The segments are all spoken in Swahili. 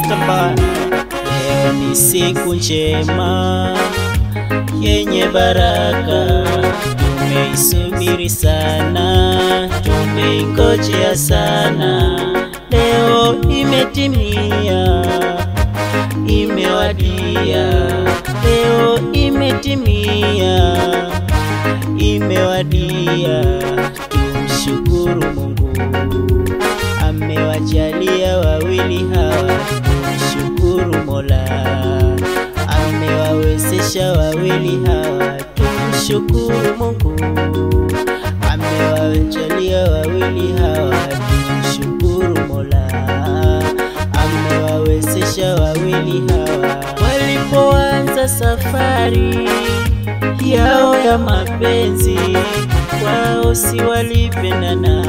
Mustapha. Leo ni siku njema yenye baraka, tumeisubiri sana, tumeingojea sana. Leo imetimia, imewadia. Leo imetimia, imewadia. Tumshukuru Mungu, amewajalia wawili hawa. Tumshukuru Mola, amewawezesha wawili hawa. Tumshukuru Mungu, amewajalia wawili hawa. Tumshukuru Mola, amewawezesha wawili hawa. Walipoanza safari yao ya mapenzi, wao si walipendana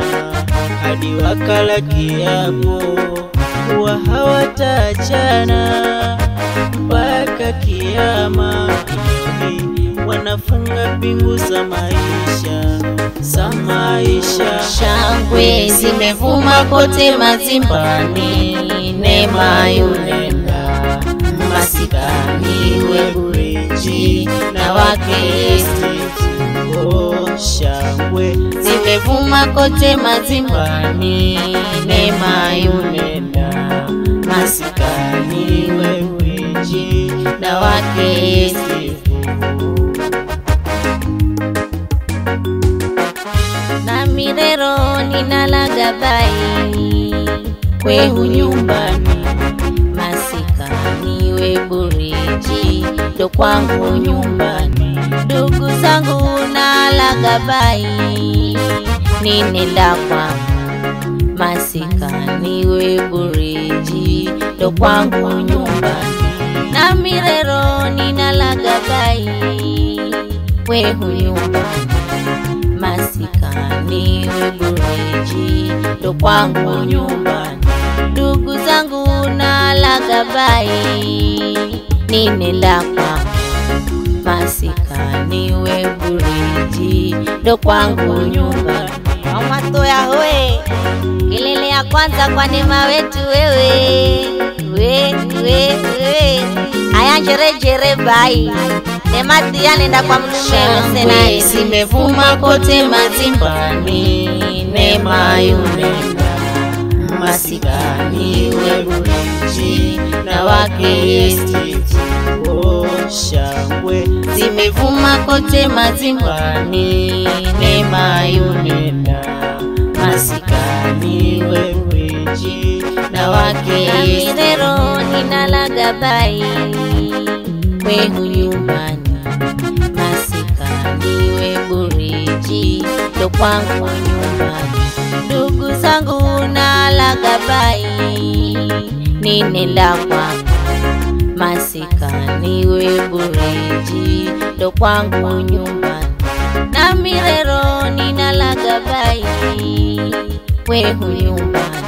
hadi wakala kiapo kuwa hawataachana mpaka kiyama. Wanafunga pingu za maisha, za maisha. Shangwe zimevuma kote mazimbani, Neema yunenda masikani Webureji na wake Steve. Oh, shangwe zimevuma kote mazimbani, Neema yunenda masikani Webureji na wake Steve. Nami leo ninalaga bai kwehu nyumbani, masikani Webureji ndo kwangu nyumbani. Ndugu zangu nalaga bai ninenda kwangu, masikani Webureji ndo kwangu nyumbani. Nami leo ninalaga bai kwehu nyumbani, masikani Webureji ndo kwangu nyumbani. Ndugu zangu nalaga bai ninenda kwangu, masikani Webureji ndo kwangu nyumbani. Wamatoya hoe, kelele ya kwanza kwa Neema wetu wewe. Aya njerejere bai, Neema tia nenda kwa mlume msena. Zimevuma kote mazimbani, Neema yunenda masikani Webureji na wake Steve. Oh, shangwe zimevuma kote mazimbani, Neema yunenda masikani Webureji na wake Steve. Leo ninalaga bai kwehu nyumbani, masikani Webureji ndo kwangu nyumbani. Ndugu zangu nalaga bai ninenda kwangu, masikani Webureji ndo kwangu nyumbani. Nami leo ninalaga bai kwehu nyumbani,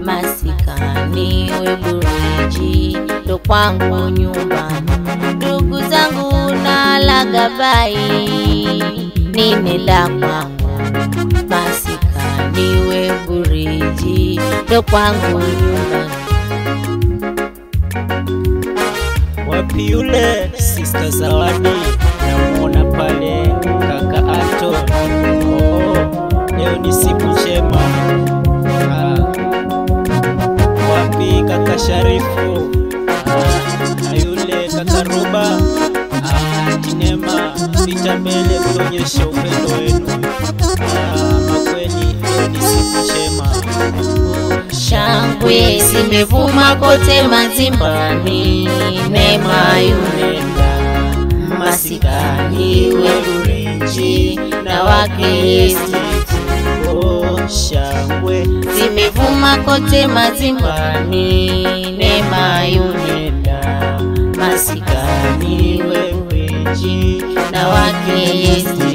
masikani Webureji ndo kwangu nyumbani. Ndugu zangu nalaga bai ninenda kwangu, masikani Webureji ndo kwangu nyumbani. Wapi yule Sister Zawadi? Namuona pale kaka Ato. Oh, leo ni siku njema. Wapi kaka Sharifu? Na yule kaka Ruba? Neema, pita mbele kuonyesha upendo wenu. Makweli leo ni siku njema. Shangwe zimevuma kote mazimbani, Neema yunenda masikani Webureji na wake Steve. Oh, shangwe zimevuma kote mazimbani, Neema yunenda masikani Webureji na wake Steve.